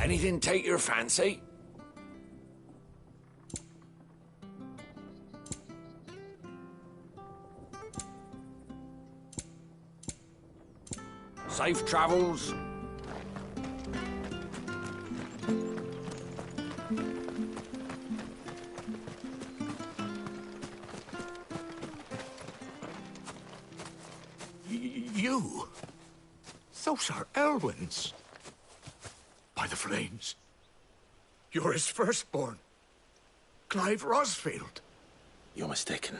Anything take your fancy? Safe travels. You? Those are Elwyn's. By the flames. You're his firstborn. Clive Rosfield. You're mistaken.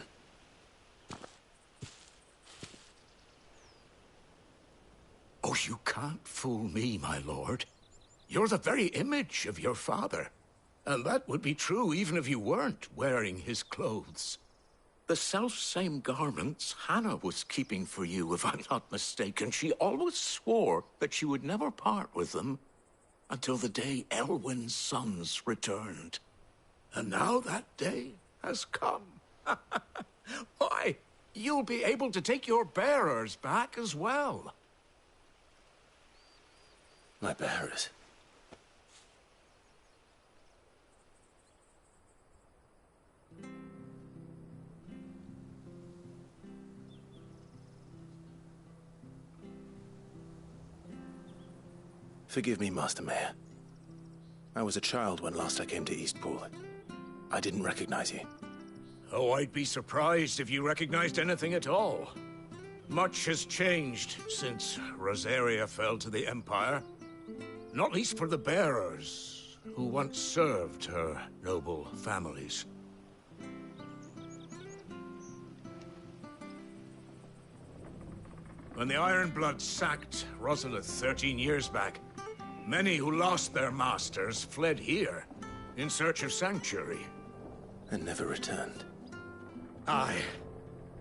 Oh, you can't fool me, my lord. You're the very image of your father. And that would be true even if you weren't wearing his clothes. The self-same garments Hannah was keeping for you, if I'm not mistaken. She always swore that she would never part with them until the day Elwyn's sons returned. And now that day has come. Why, you'll be able to take your bearers back as well. My bearers? Forgive me, Master Mayor. I was a child when last I came to Eastpool. I didn't recognize you. Oh, I'd be surprised if you recognized anything at all. Much has changed since Rosaria fell to the Empire. Not least for the bearers, who once served her noble families. When the Ironbloods sacked Rosalith 13 years back, many who lost their masters fled here, in search of sanctuary. And never returned. Aye.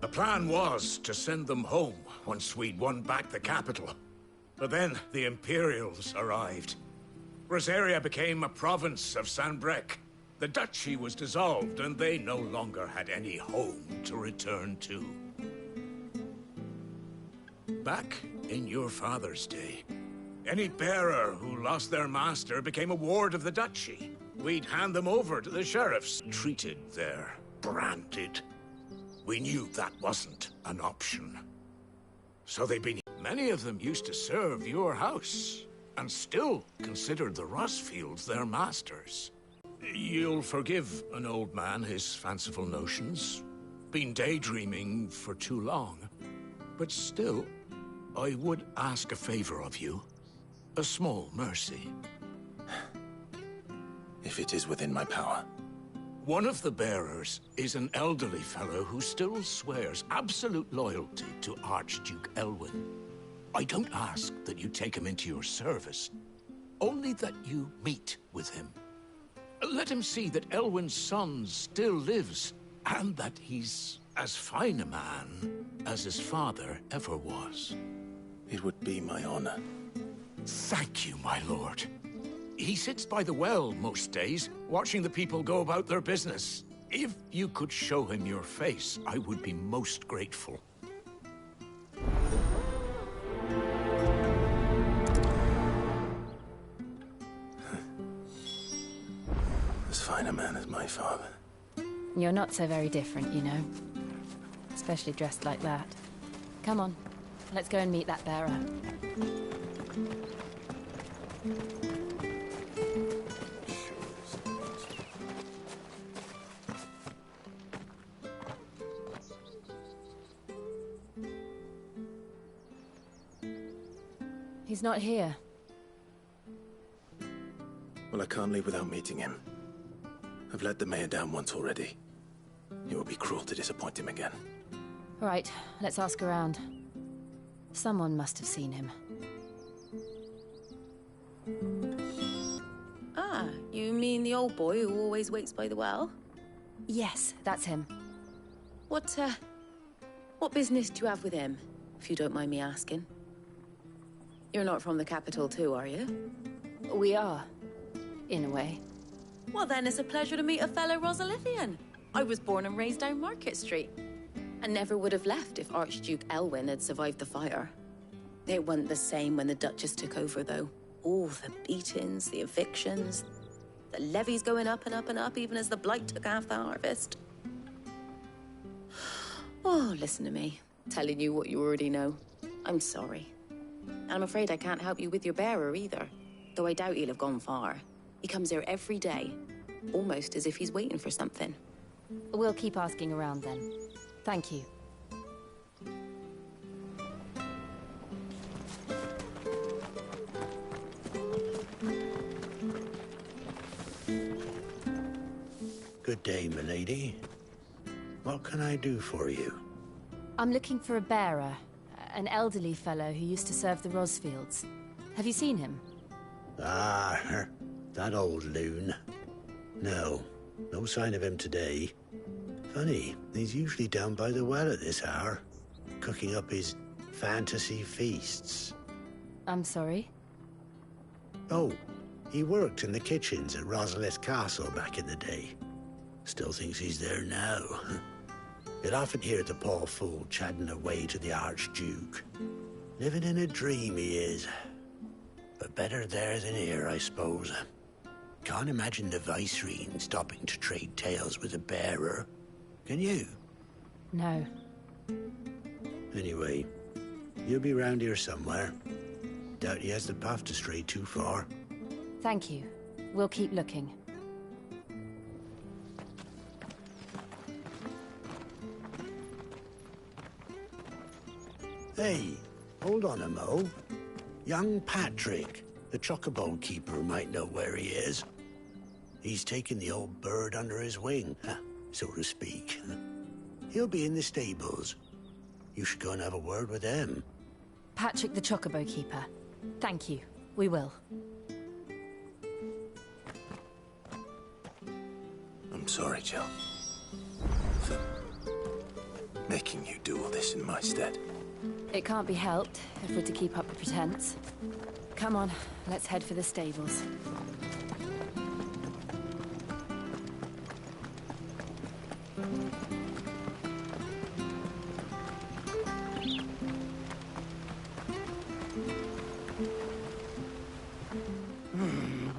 The plan was to send them home once we'd won back the capital. But then the Imperials arrived. Rosaria became a province of Sanbreque. The duchy was dissolved, and they no longer had any home to return to. Back in your father's day, any bearer who lost their master became a ward of the duchy. We'd hand them over to the sheriffs, treated there, branded. We knew that wasn't an option. So they've been... Many of them used to serve your house, and still considered the Rosfields their masters. You'll forgive an old man his fanciful notions. Been daydreaming for too long. But still, I would ask a favor of you. A small mercy. If it is within my power. One of the bearers is an elderly fellow who still swears absolute loyalty to Archduke Elwyn. I don't ask that you take him into your service, only that you meet with him. Let him see that Elwyn's son still lives, and that he's as fine a man as his father ever was. It would be my honor. Thank you, my lord. He sits by the well most days, watching the people go about their business. If you could show him your face, I would be most grateful. As fine a man as my father. You're not so very different, you know. Especially dressed like that. Come on, let's go and meet that bearer. He's not here. Well, I can't leave without meeting him. I've let the mayor down once already. It would be cruel to disappoint him again. All right, let's ask around. Someone must have seen him. Ah, you mean the old boy who always waits by the well? Yes, that's him. What business do you have with him, if you don't mind me asking? You're not from the capital too, are you? We are, in a way. Well then, it's a pleasure to meet a fellow Rosalithian. I was born and raised down Market Street. And never would have left if Archduke Elwyn had survived the fire. It wasn't the same when the Duchess took over, though. All the beatings, the evictions, the levies going up and up and up, even as the blight took half the harvest. Oh, listen to me, telling you what you already know. I'm sorry. And I'm afraid I can't help you with your bearer either, though I doubt he'll have gone far. He comes here every day, almost as if he's waiting for something. We'll keep asking around then. Thank you. Good day, milady. What can I do for you? I'm looking for a bearer, an elderly fellow who used to serve the Rosfields. Have you seen him? Ah, that old loon. No sign of him today. Funny, he's usually down by the well at this hour, cooking up his fantasy feasts. I'm sorry? Oh, he worked in the kitchens at Rosalith Castle back in the day. Still thinks he's there now. You'll often hear the poor fool chatting away to the Archduke. Living in a dream he is. But better there than here, I suppose. Can't imagine the Viceroy stopping to trade tales with a bearer. Can you? No. Anyway, you'll be round here somewhere. Doubt he has the path to stray too far. Thank you. We'll keep looking. Hey, hold on a mo. Young Patrick, the chocobo keeper, might know where he is. He's taken the old bird under his wing, so to speak. He'll be in the stables. You should go and have a word with him. Patrick the Chocobo Keeper. Thank you. We will. I'm sorry, Jill. For making you do all this in my stead. It can't be helped if we're to keep up the pretense. Come on, let's head for the stables.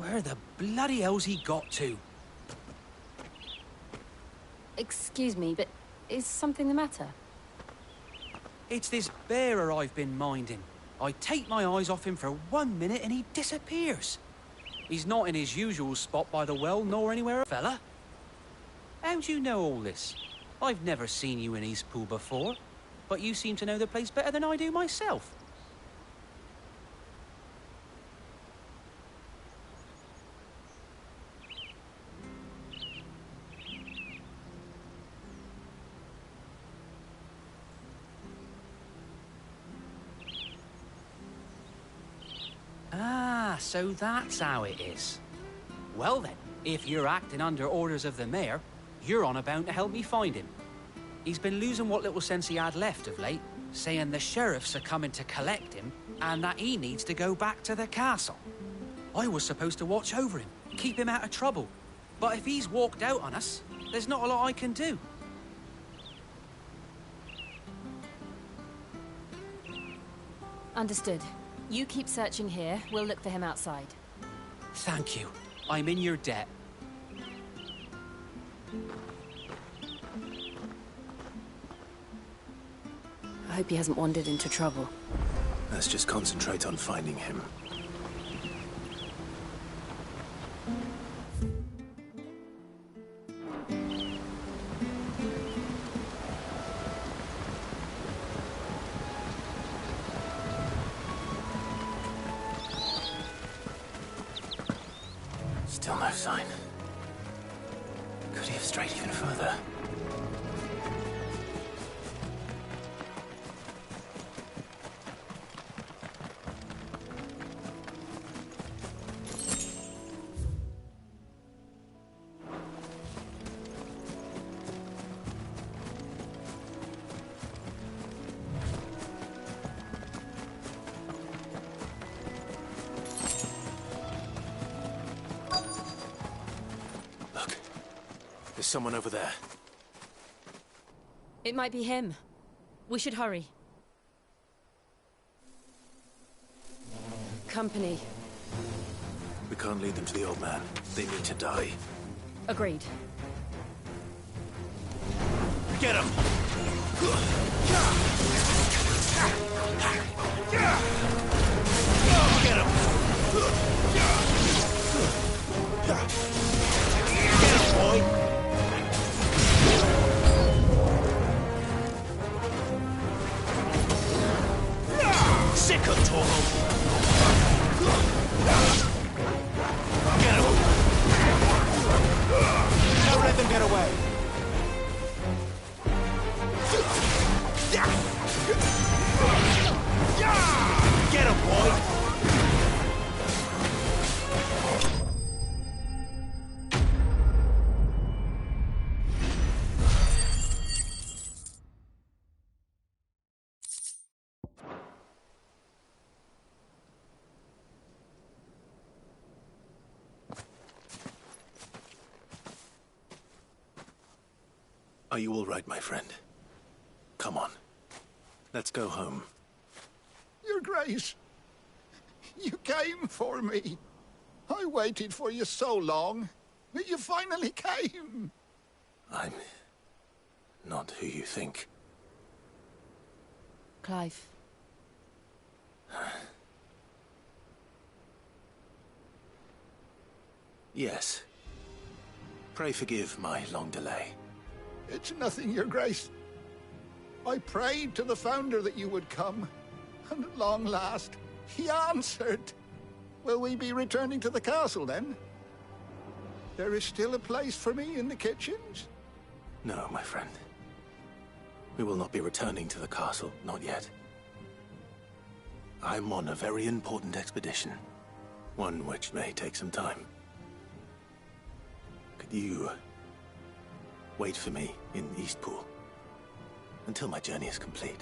Where the bloody hell's he got to? Excuse me, but is something the matter? It's this bearer I've been minding. I take my eyes off him for 1 minute and he disappears. He's not in his usual spot by the well nor anywhere else. Fella? How'd you know all this? I've never seen you in Eastpool before, but you seem to know the place better than I do myself. Ah, so that's how it is. Well then, if you're acting under orders of the mayor, you're on about to help me find him. He's been losing what little sense he had left of late, saying the sheriffs are coming to collect him and that he needs to go back to the castle. I was supposed to watch over him, keep him out of trouble. But if he's walked out on us, there's not a lot I can do. Understood. You keep searching here, we'll look for him outside. Thank you. I'm in your debt. I hope he hasn't wandered into trouble. Let's just concentrate on finding him. Still no sign. Could he have strayed even further? There's someone over there. It might be him. We should hurry. Company. We can't lead them to the old man. They need to die. Agreed. Get him! Get him! Get him, boy! Sick of Toho! Get him! Don't let them get away! Get him, boy! Are you all right, my friend? Come on. Let's go home. Your Grace, you came for me. I waited for you so long, but you finally came. I'm not who you think. Clive. Yes. Pray forgive my long delay. It's nothing, Your Grace. I prayed to the Founder that you would come, and at long last, he answered. Will we be returning to the castle, then? There is still a place for me in the kitchens? No, my friend. We will not be returning to the castle, not yet. I'm on a very important expedition. One which may take some time. Could you wait for me in Eastpool until my journey is complete?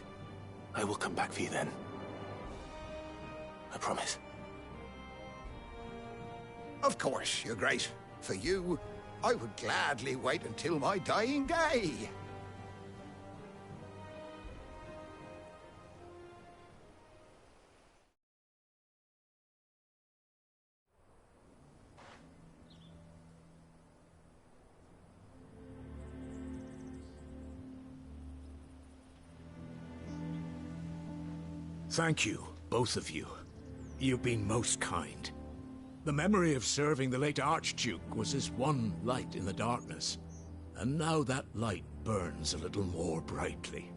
I will come back for you then. I promise. Of course, Your Grace. For you, I would gladly wait until my dying day. Thank you, both of you. You've been most kind. The memory of serving the late Archduke was as one light in the darkness, and now that light burns a little more brightly.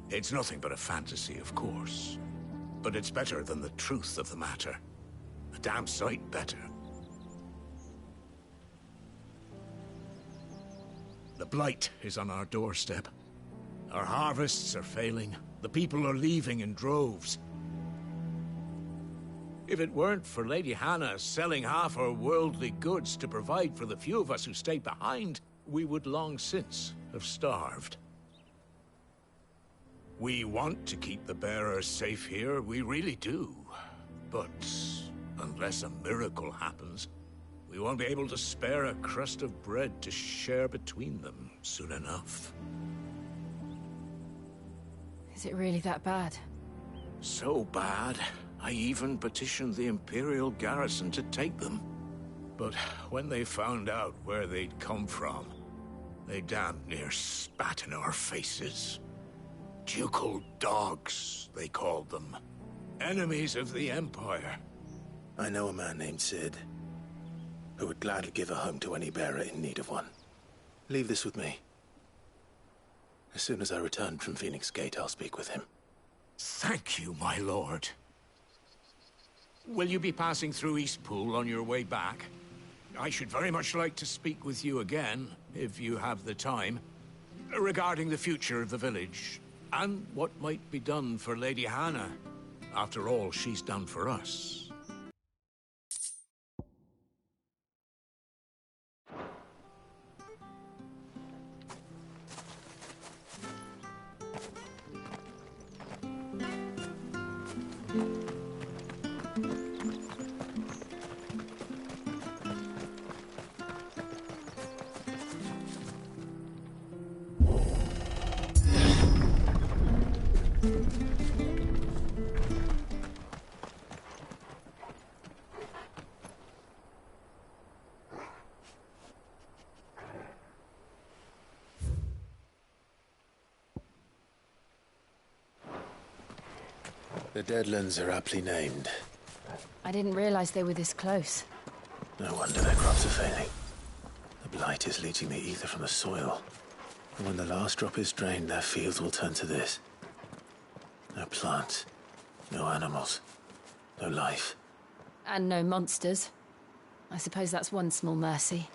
It's nothing but a fantasy, of course, but it's better than the truth of the matter. A damn sight better. The Blight is on our doorstep. Our harvests are failing. The people are leaving in droves. If it weren't for Lady Hannah selling half her worldly goods to provide for the few of us who stayed behind, we would long since have starved. We want to keep the bearers safe here, we really do. But unless a miracle happens, we won't be able to spare a crust of bread to share between them soon enough. Is it really that bad? So bad, I even petitioned the Imperial garrison to take them. But when they found out where they'd come from, they damn near spat in our faces. Ducal dogs, they called them. Enemies of the Empire. I know a man named Cid, who would gladly give a home to any bearer in need of one. Leave this with me. As soon as I return from Phoenix Gate, I'll speak with him. Thank you, my lord. Will you be passing through Eastpool on your way back? I should very much like to speak with you again, if you have the time, regarding the future of the village, and what might be done for Lady Hannah. After all she's done for us. The Deadlands are aptly named. I didn't realize they were this close. No wonder their crops are failing. The blight is leaching the ether from the soil. And when the last drop is drained, their fields will turn to this. No plants, no animals, no life. And no monsters. I suppose that's one small mercy.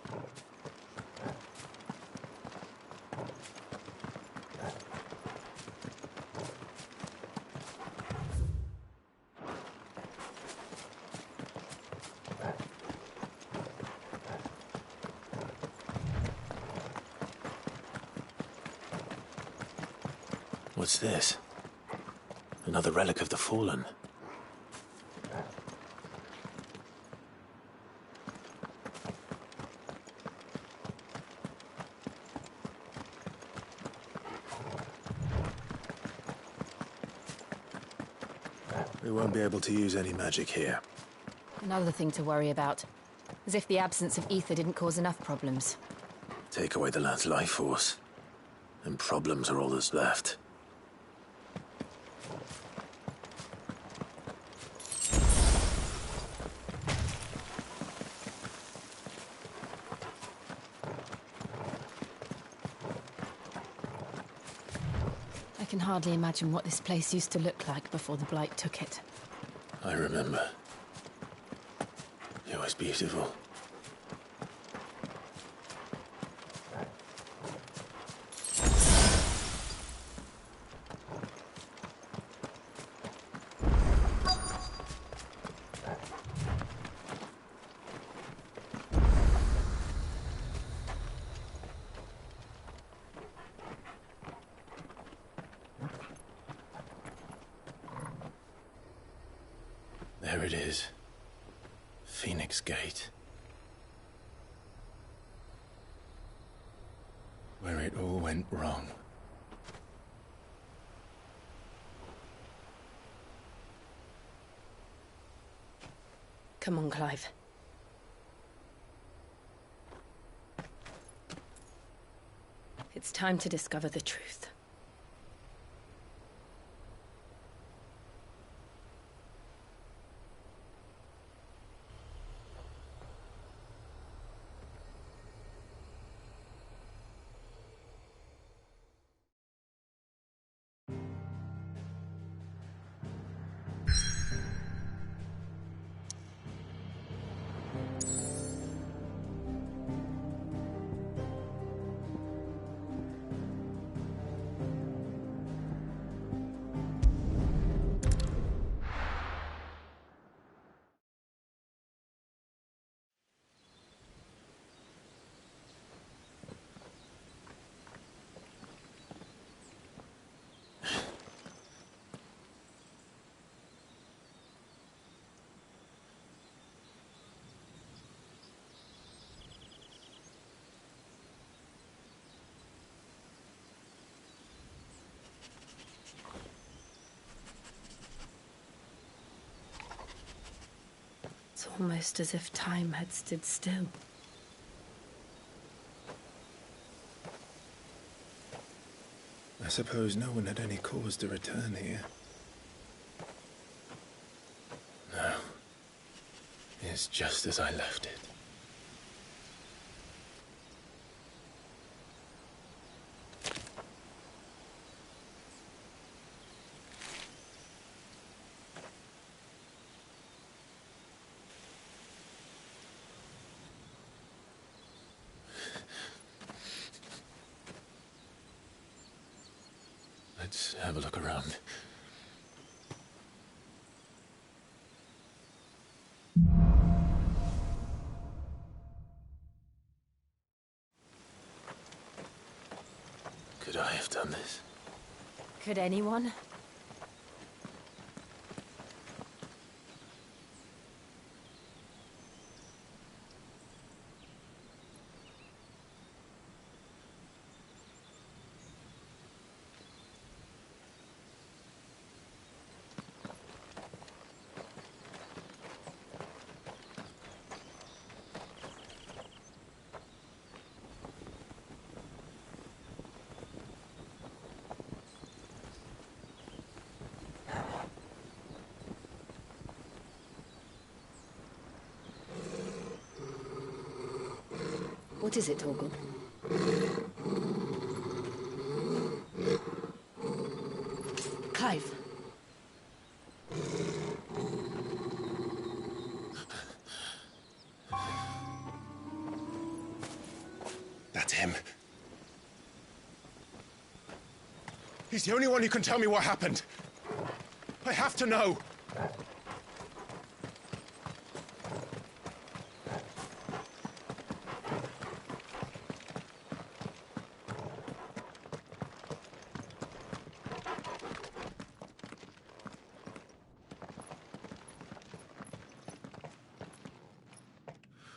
What's this? Another relic of the Fallen. We won't be able to use any magic here. Another thing to worry about. As if the absence of ether didn't cause enough problems. Take away the lad's life force, and problems are all that's left. I can hardly imagine what this place used to look like before the Blight took it. I remember. It was beautiful. There it is. Phoenix Gate. Where it all went wrong. Come on, Clive. It's time to discover the truth. It's almost as if time had stood still. I suppose no one had any cause to return here. No. It's just as I left it. Let's have a look around. Could I have done this? Could anyone? What is it, Torgal? Clive. That's him. He's the only one who can tell me what happened. I have to know.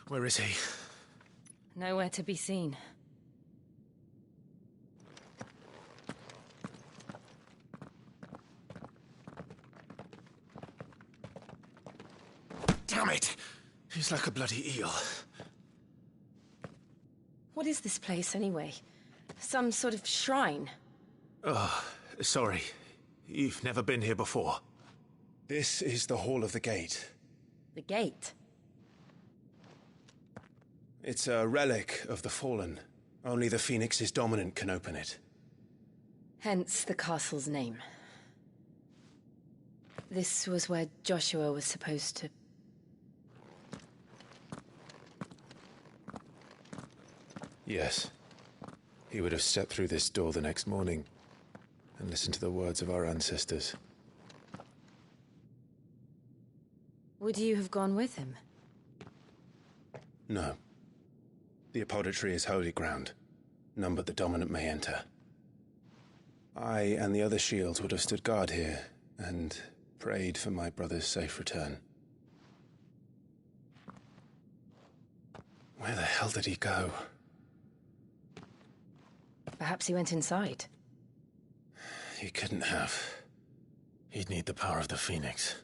Where is he? Nowhere to be seen. Damn it! He's like a bloody eel. What is this place, anyway? Some sort of shrine? Oh, sorry. You've never been here before. This is the Hall of the Gate. The gate? It's a relic of the Fallen. Only the Phoenix's dominant can open it. Hence the castle's name. This was where Joshua was supposed to... Yes. He would have stepped through this door the next morning and listened to the words of our ancestors. Would you have gone with him? No. The Apodatory is holy ground. None but the dominant may enter. I and the other shields would have stood guard here and prayed for my brother's safe return. Where the hell did he go? Perhaps he went inside. He couldn't have. He'd need the power of the Phoenix.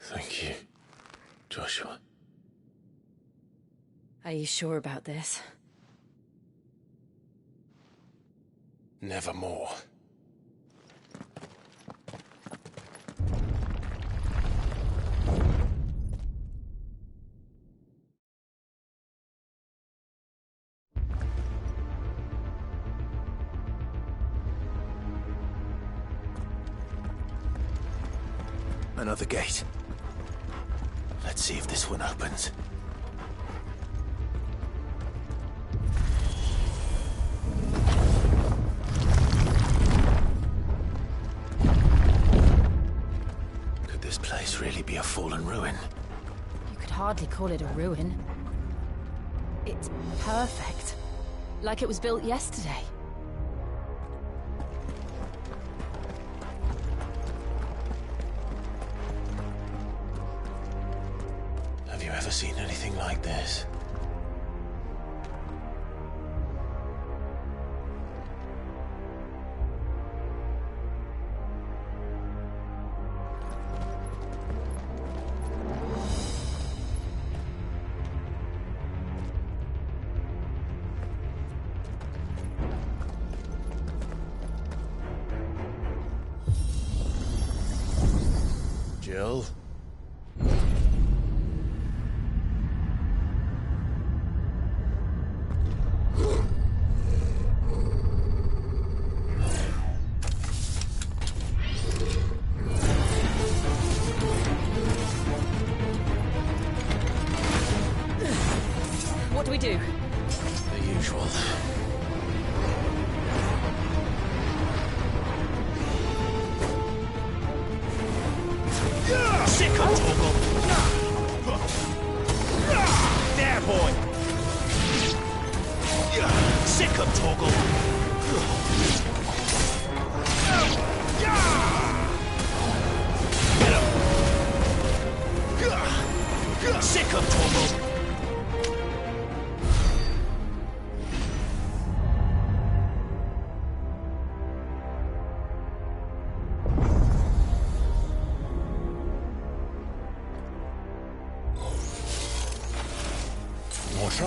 Thank you, Joshua. Are you sure about this? Nevermore. Another gate. Let's see if this one opens. Could this place really be a fallen ruin? You could hardly call it a ruin. It's perfect. Like it was built yesterday. Have you ever seen anything like this? Jill? What do we do? The usual. Sick of Torgal! There, boy! Sick of Torgal!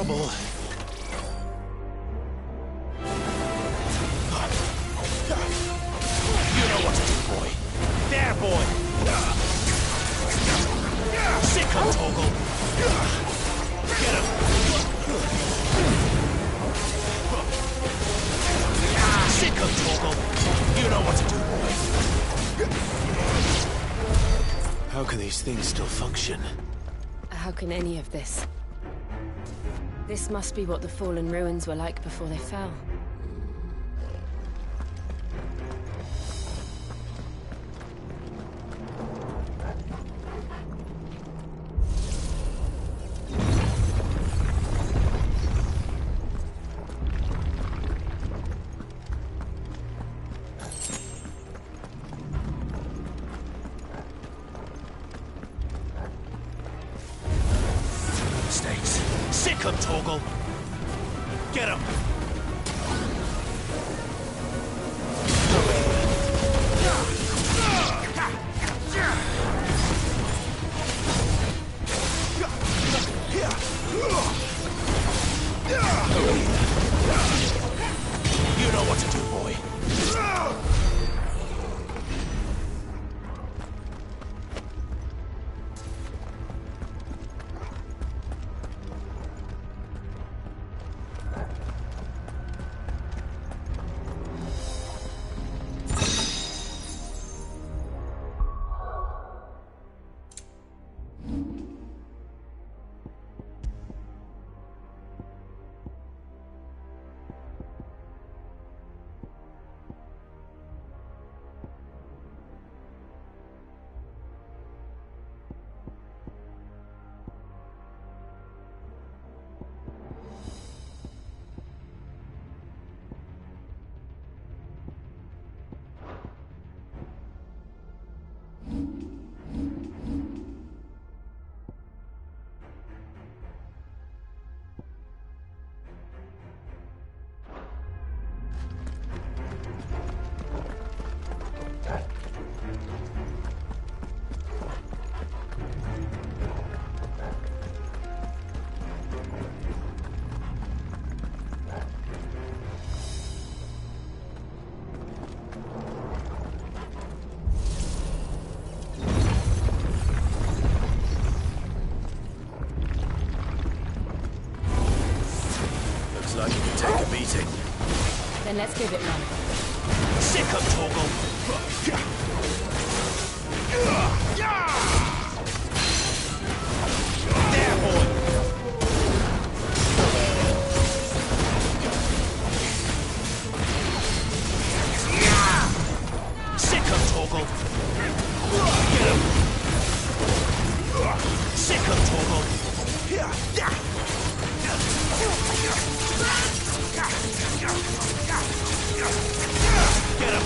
trouble. You know what to do, boy. There, boy. Sick him, Torgal. Get him. Sick him, Torgal. You know what to do, boy. How can these things still function? How can any of this? This must be what the fallen ruins were like before they fell. Snakes. Sick him, Torgal. Get him. You know what to do, boy. Looks like you can take a beating. Then let's give it one. Sick him, Torgal. There, boy. Sick him, Torgal. Get him. Sick him, Torgal. Get him.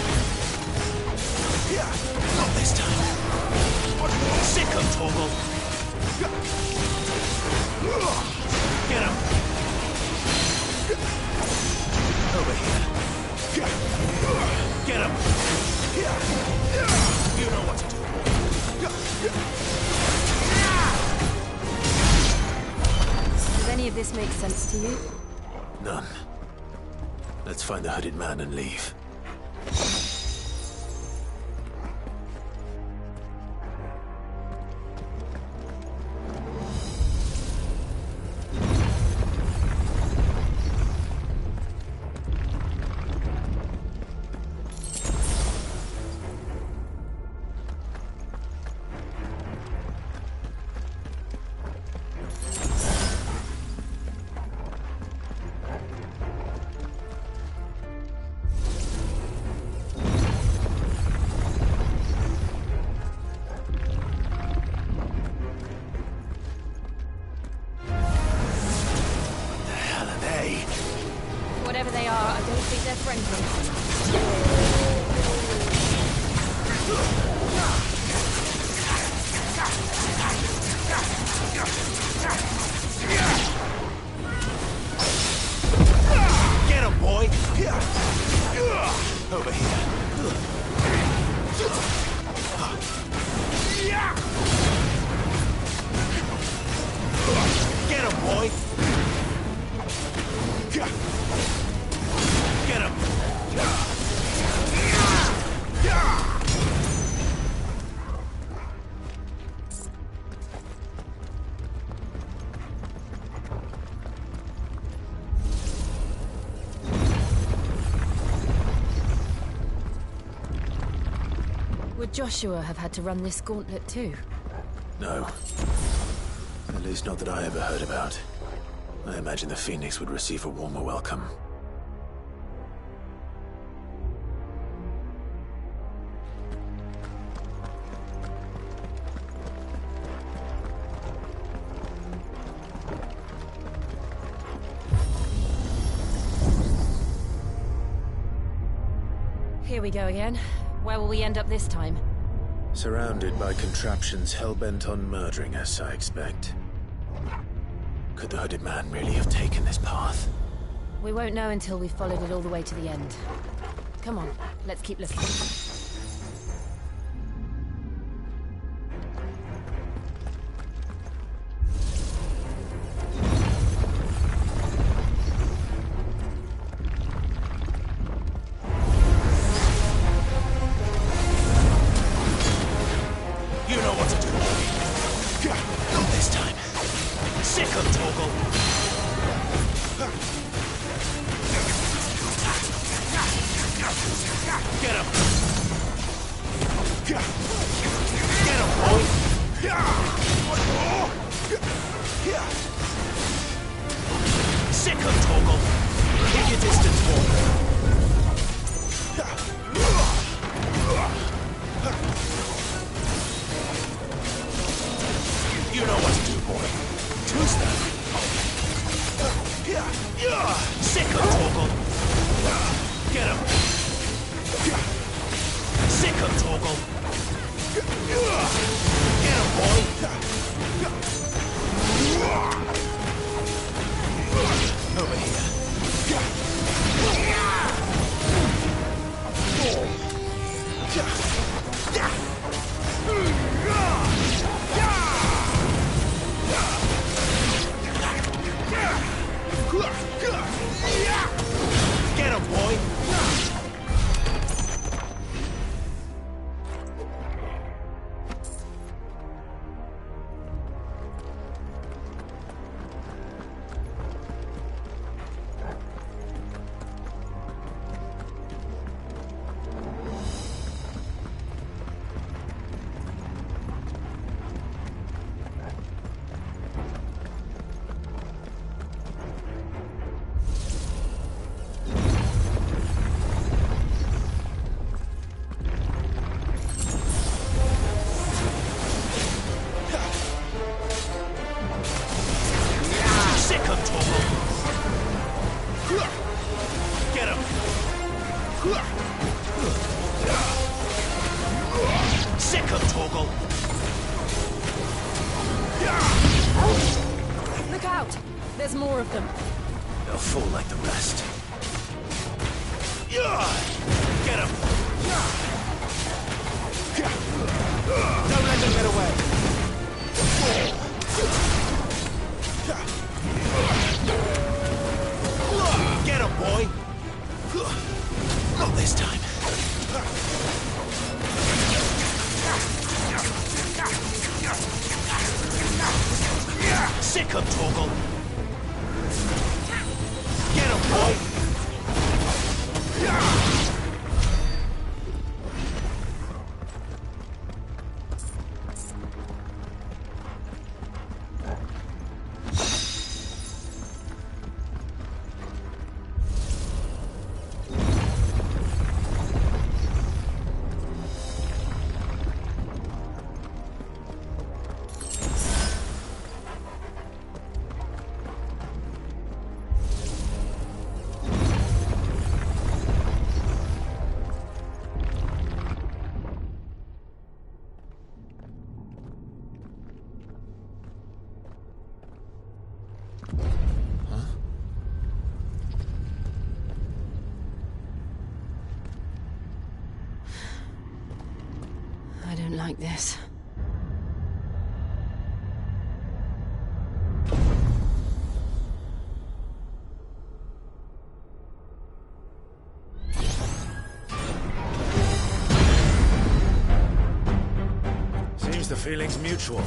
Not this time. Sick him, Torgal. Get him. Over here. Get him. You know what to do, boy. Does any of this make sense to you? None. Let's find the hooded man and leave. Whatever they are, I don't think they're friendly. Get him, boy! Over here. Get him, boy! Get him! Would Joshua have had to run this gauntlet too? No. At least not that I ever heard about. I imagine the Phoenix would receive a warmer welcome. Here we go again. Where will we end up this time? Surrounded by contraptions hell-bent on murdering us, I expect. Could the hooded man really have taken this path? We won't know until we've followed it all the way to the end. Come on, let's keep looking. Look out! There's more of them. They'll fall like the rest. Get him! Don't let them get away! Get him, boy! Not this time. Sick of Torgal! Get him, boy! I don't like this. feeling's mutual.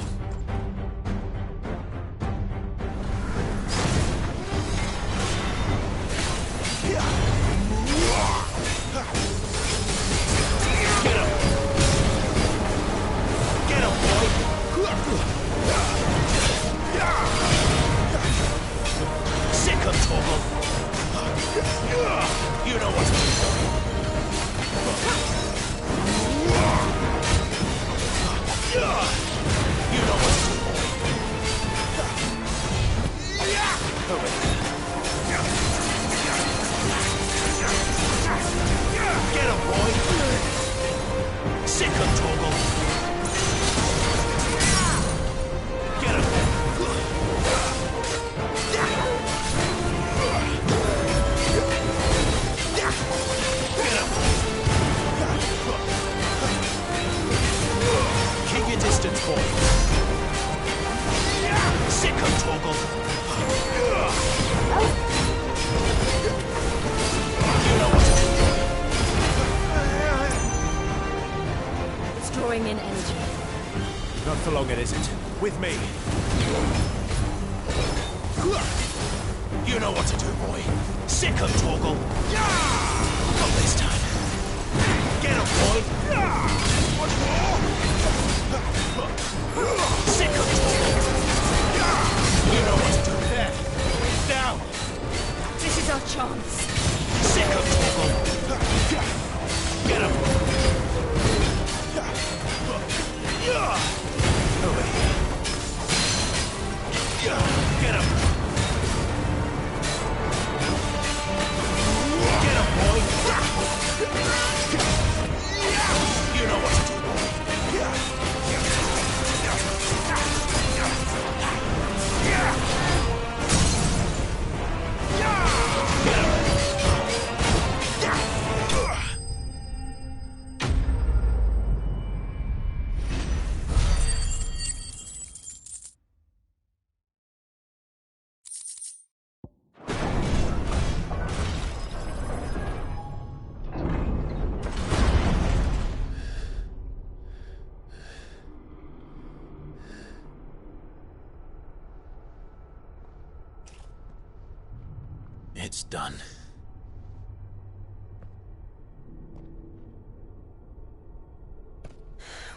It's done.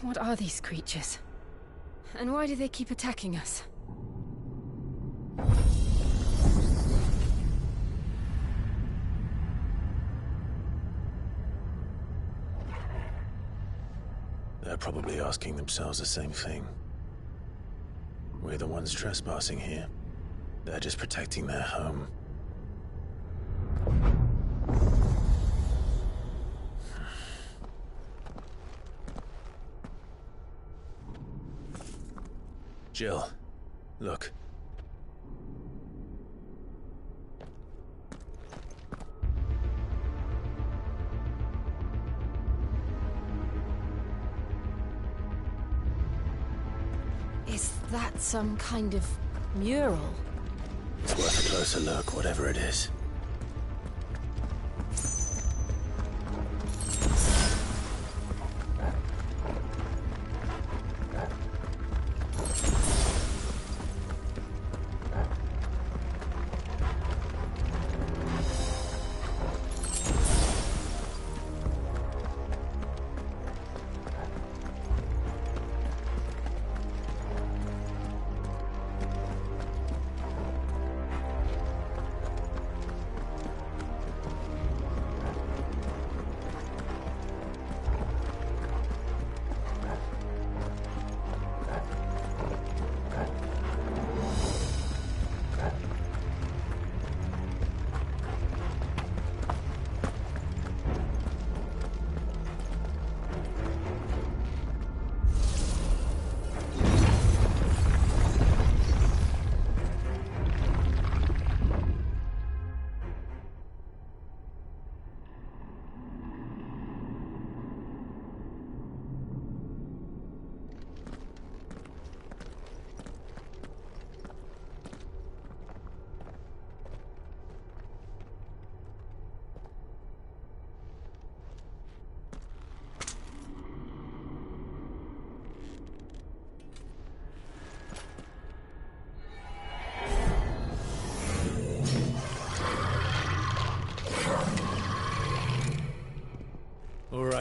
What are these creatures? And why do they keep attacking us? They're probably asking themselves the same thing. We're the ones trespassing here. They're just protecting their home. Jill, look. Is that some kind of mural? It's worth a closer look, whatever it is.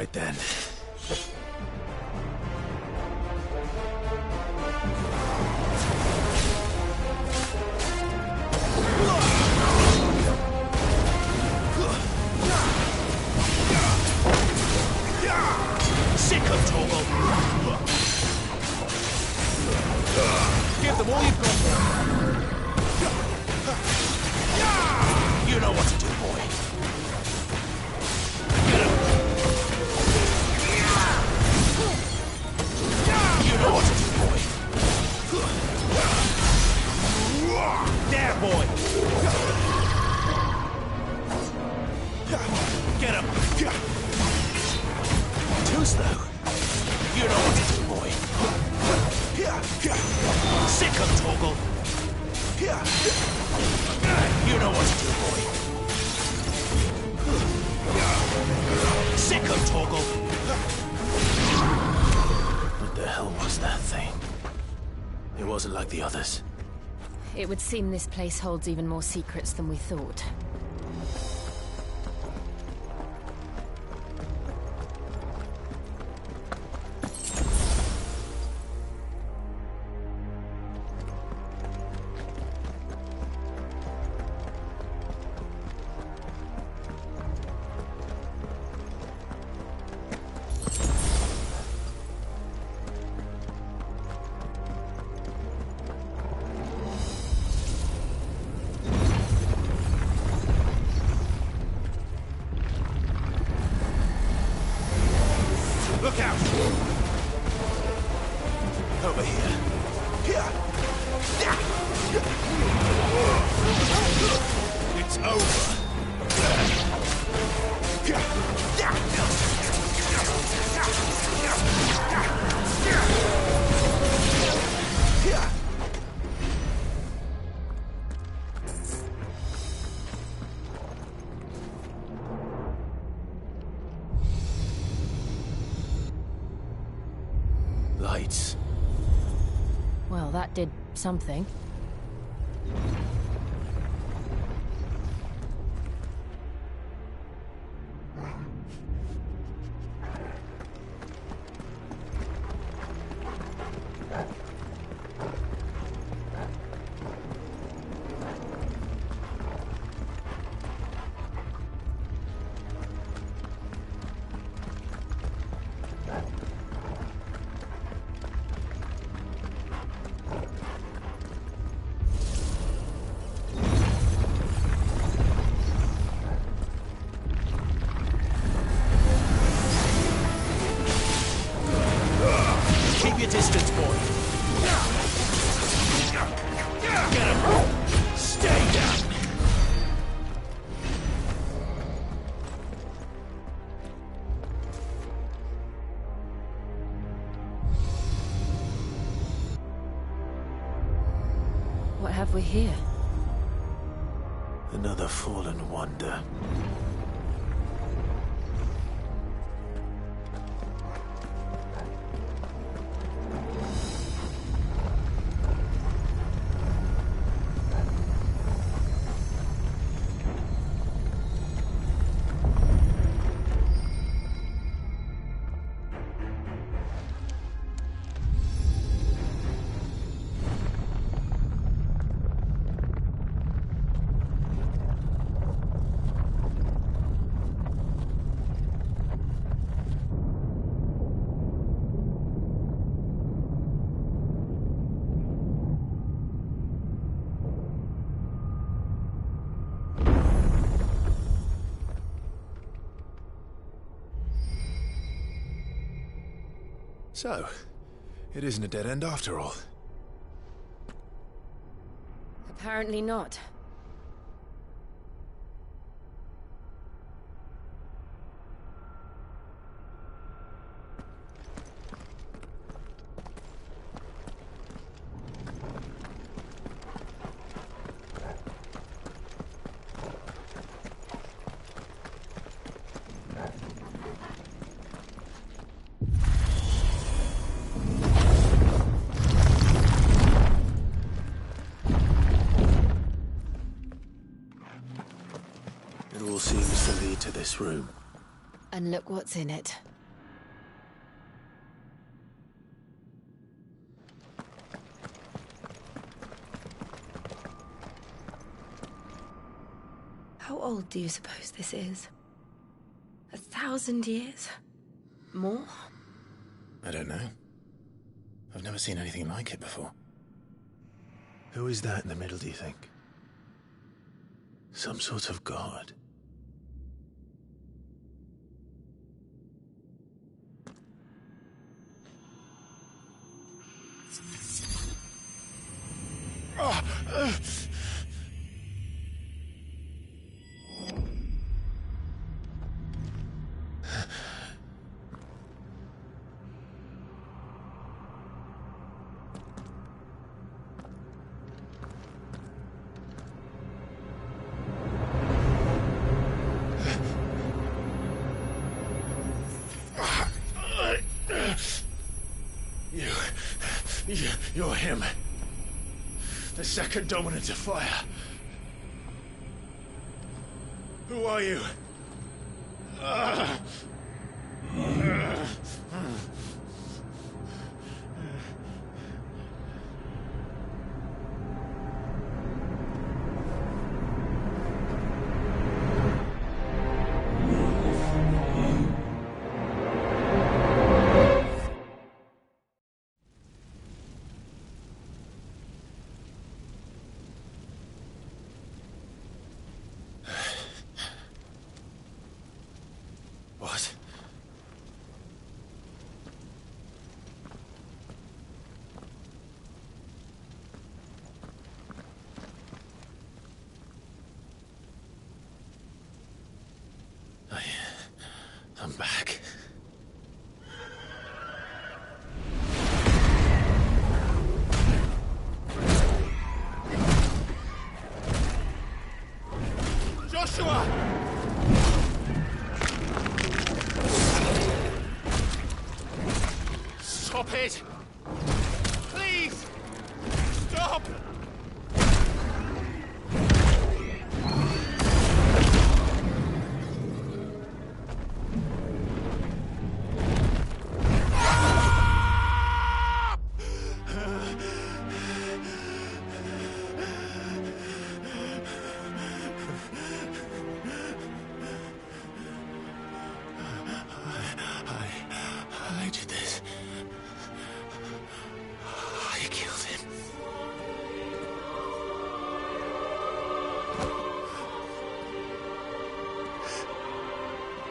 right then. Sick of Torgal! Give them all you've got. You know what to do, boy. Get him! You know what to do, boy. There, boy! Get him! Too slow. You know what to do, boy. Sick of Torgal. You know what to do, boy. Sick of Torgal. What the hell was that thing? It wasn't like the others. It would seem this place holds even more secrets than we thought. Look out! Over here. It's over. Lights. Well, that did something. Keep your distance, boy. Get him. Stay down. What have we here? Another fallen wonder. So, it isn't a dead end after all. Apparently not. It all seems to lead to this room. And look what's in it. How old do you suppose this is? 1,000 years? More? I don't know. I've never seen anything like it before. Who is that in the middle, do you think? Some sort of god? You're him. The second dominant of fire. Who are you? What? I'm back. Joshua! Stop it! Please! Stop! I did this. I killed him.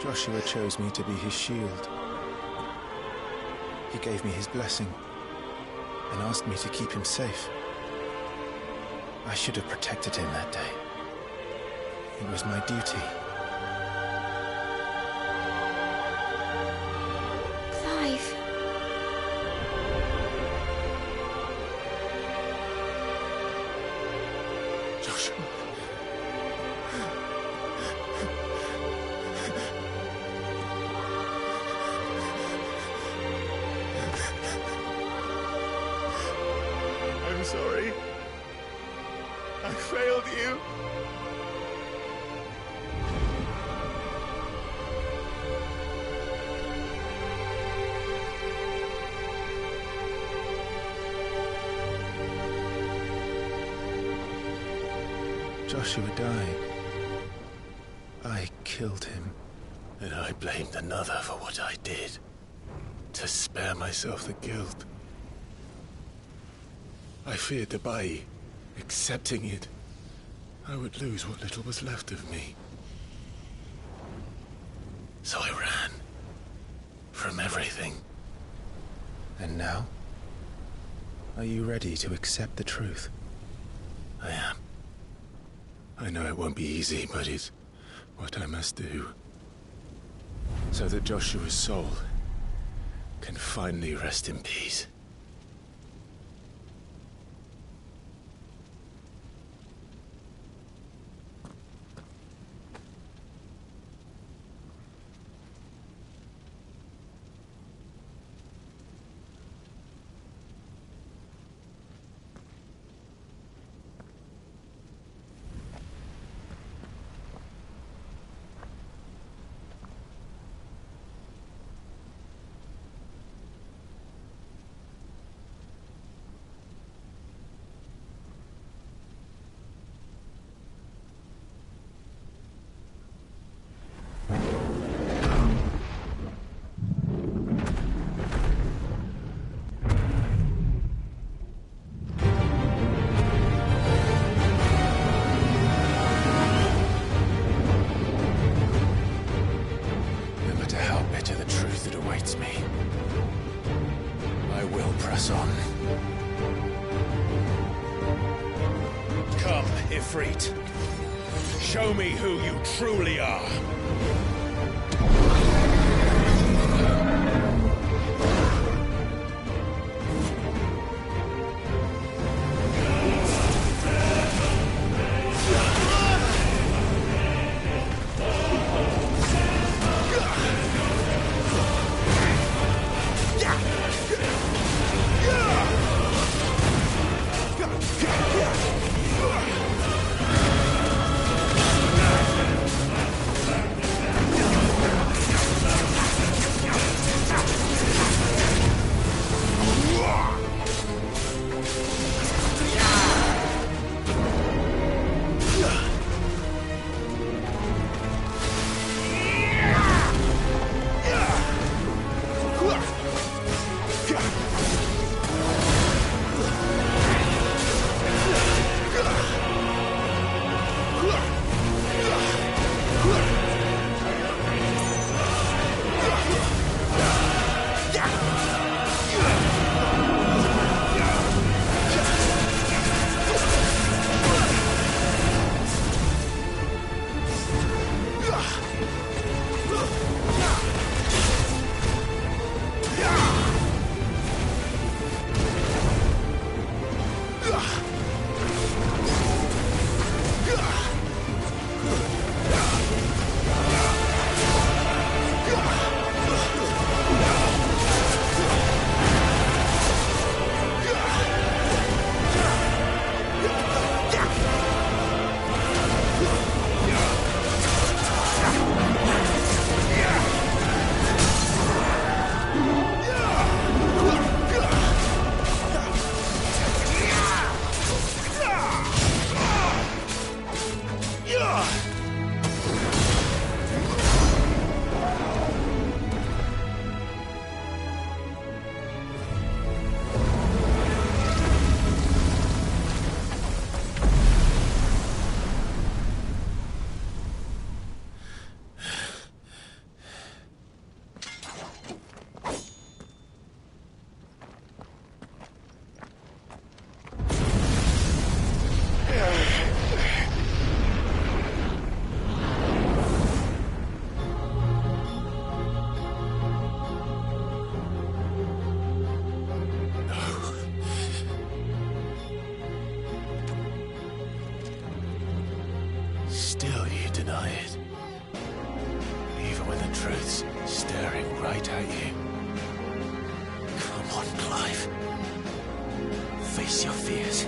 Joshua chose me to be his shield. He gave me his blessing and asked me to keep him safe. I should have protected him that day. It was my duty. Clive. Joshua. I'm sorry. I failed you. Joshua died. I killed him. And I blamed another for what I did. To spare myself the guilt. I feared that by accepting it, I would lose what little was left of me. So I ran. From everything. And now? Are you ready to accept the truth? I am. I know it won't be easy, but it's what I must do. So that Joshua's soul can finally rest in peace. Siegfried. Show me who you truly are. Still you deny it. Even when the truth's staring right at you. Come on, Clive. Face your fears.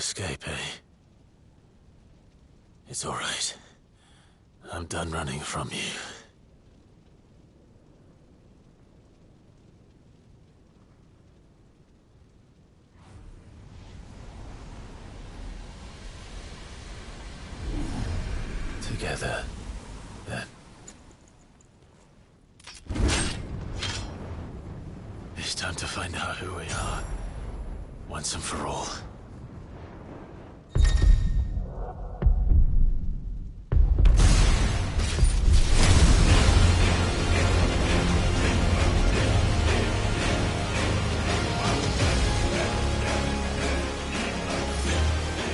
escape, eh? It's all right. I'm done running from you. Together, then. It's time to find out who we are, once and for all.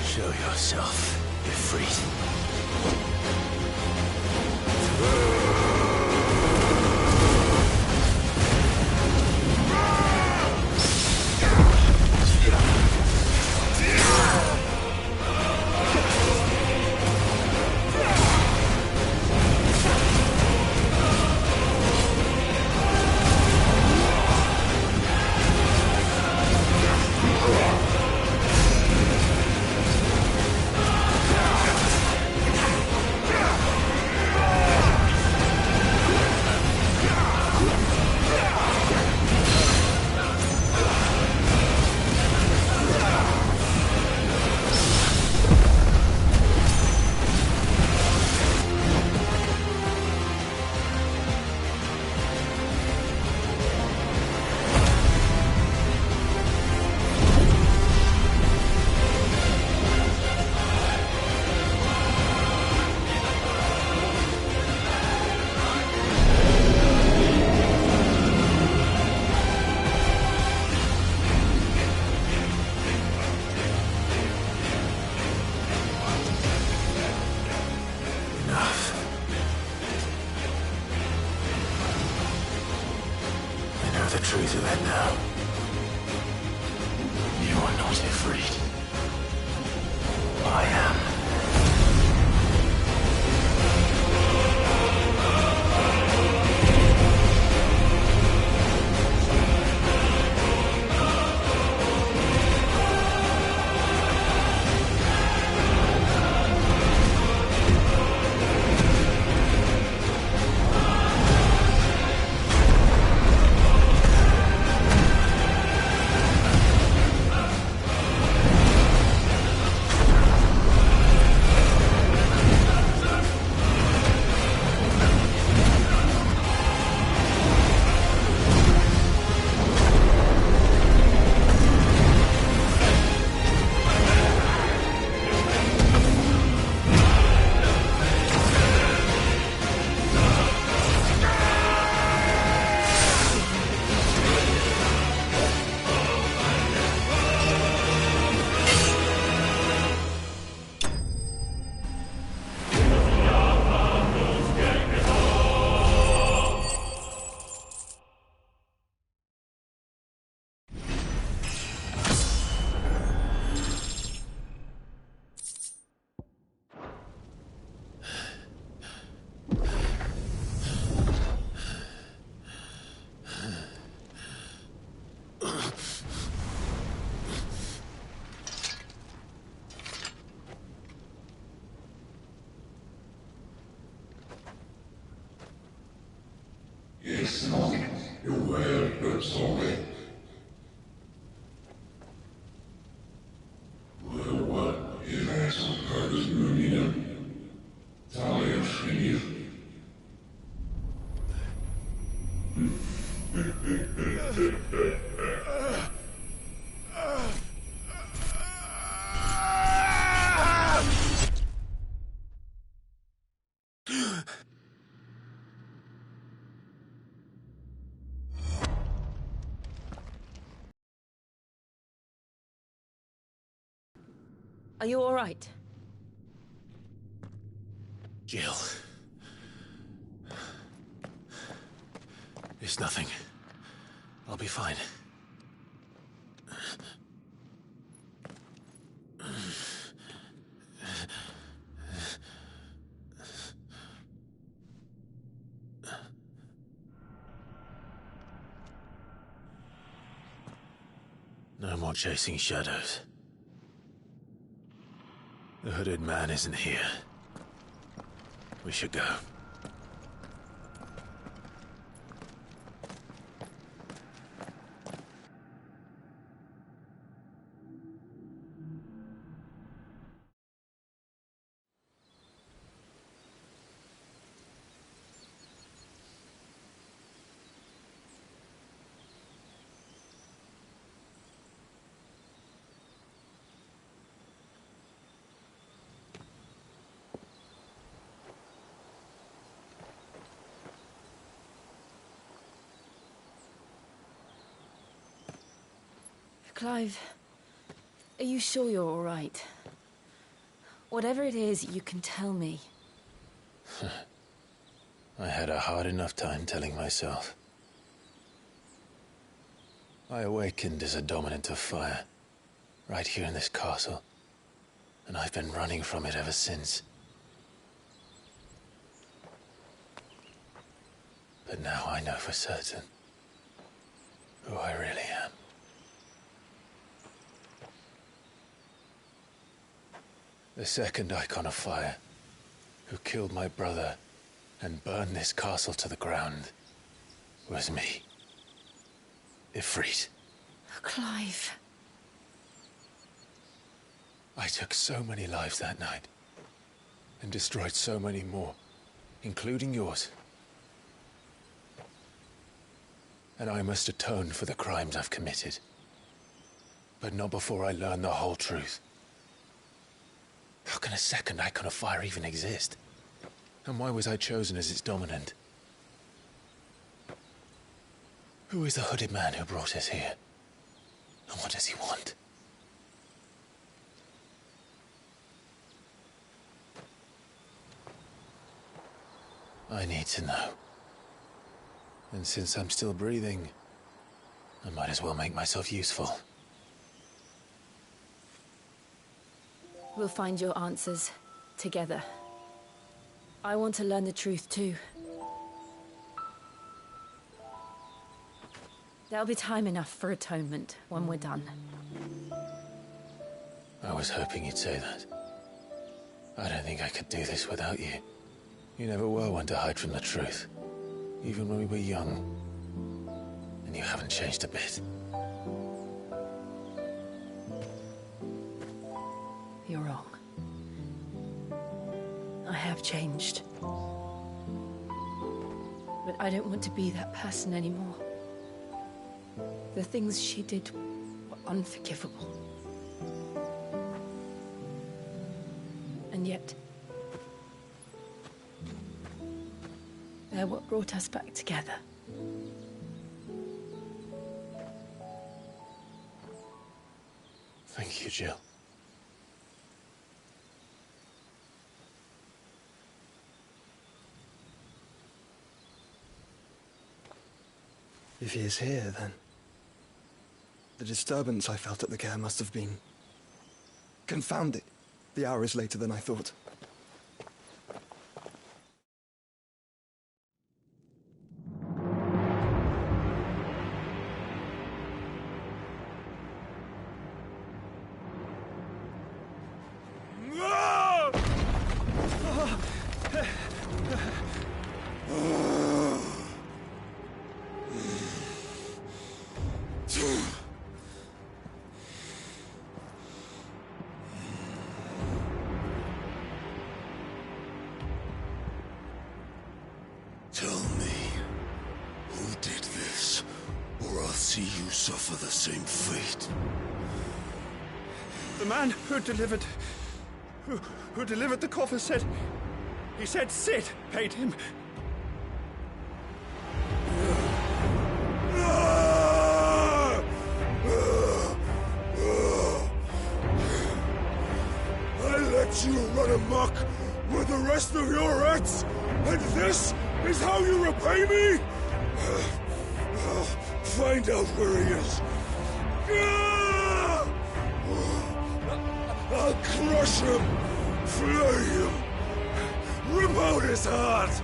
Show yourself, Ifrit. The truth of it now. You are not Ifrit. I am. Are you all right? Jill. It's nothing. I'll be fine. No more chasing shadows. The hooded man isn't here. We should go. Clive, are you sure you're all right? Whatever it is, you can tell me. I had a hard enough time telling myself. I awakened as a dominant of fire, right here in this castle, and I've been running from it ever since. But now I know for certain who I really am. The second Icon of Fire, who killed my brother and burned this castle to the ground, was me. Ifrit. Clive. I took so many lives that night, and destroyed so many more, including yours. And I must atone for the crimes I've committed. But not before I learn the whole truth. How can a second Icon of Fire even exist? And why was I chosen as its dominant? Who is the hooded man who brought us here? And what does he want? I need to know. And since I'm still breathing, I might as well make myself useful. We'll find your answers together. I want to learn the truth too. There'll be time enough for atonement when we're done. I was hoping you'd say that. I don't think I could do this without you. You never were one to hide from the truth, even when we were young. And you haven't changed a bit. You're wrong. I have changed. But I don't want to be that person anymore. The things she did were unforgivable. And yet, they're what brought us back together. Thank you, Jill. If he is here, then the disturbance I felt at the care must have been... Confound it. The hour is later than I thought. Tell me, who did this, or I'll see you suffer the same fate. The man who delivered... Who delivered the coffer said... He said Sid paid him. I let you run amok with the rest of your rats, and this is how you repay me? I'll find out where he is. I'll crush him, flay him, rip out his heart,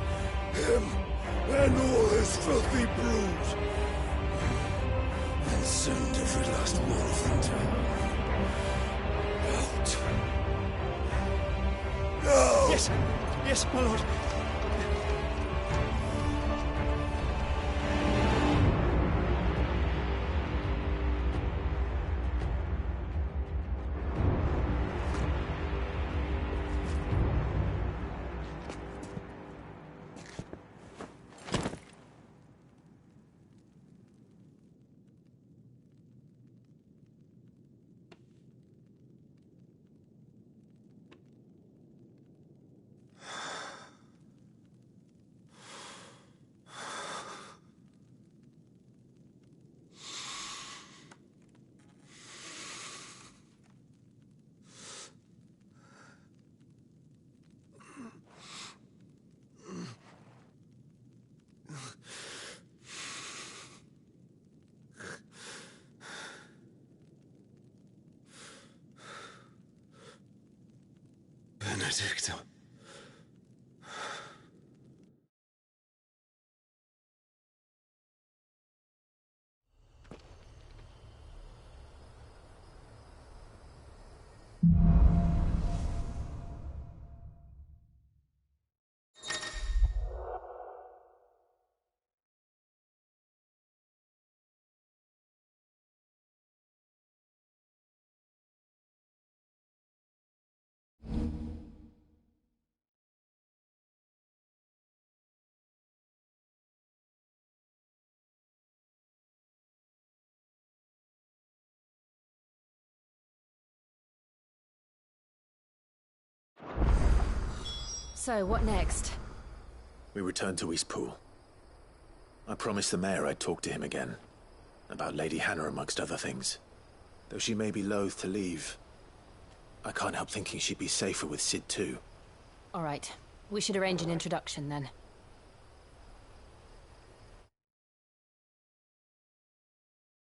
him and all his filthy brood, and send every last one of them down. Out. Yes. Yes, my lord. Benedicto. So, what next? We return to Eastpool. I promised the mayor I'd talk to him again. About Lady Hannah, amongst other things. Though she may be loath to leave, I can't help thinking she'd be safer with Cid too. All right. We should arrange an introduction, then.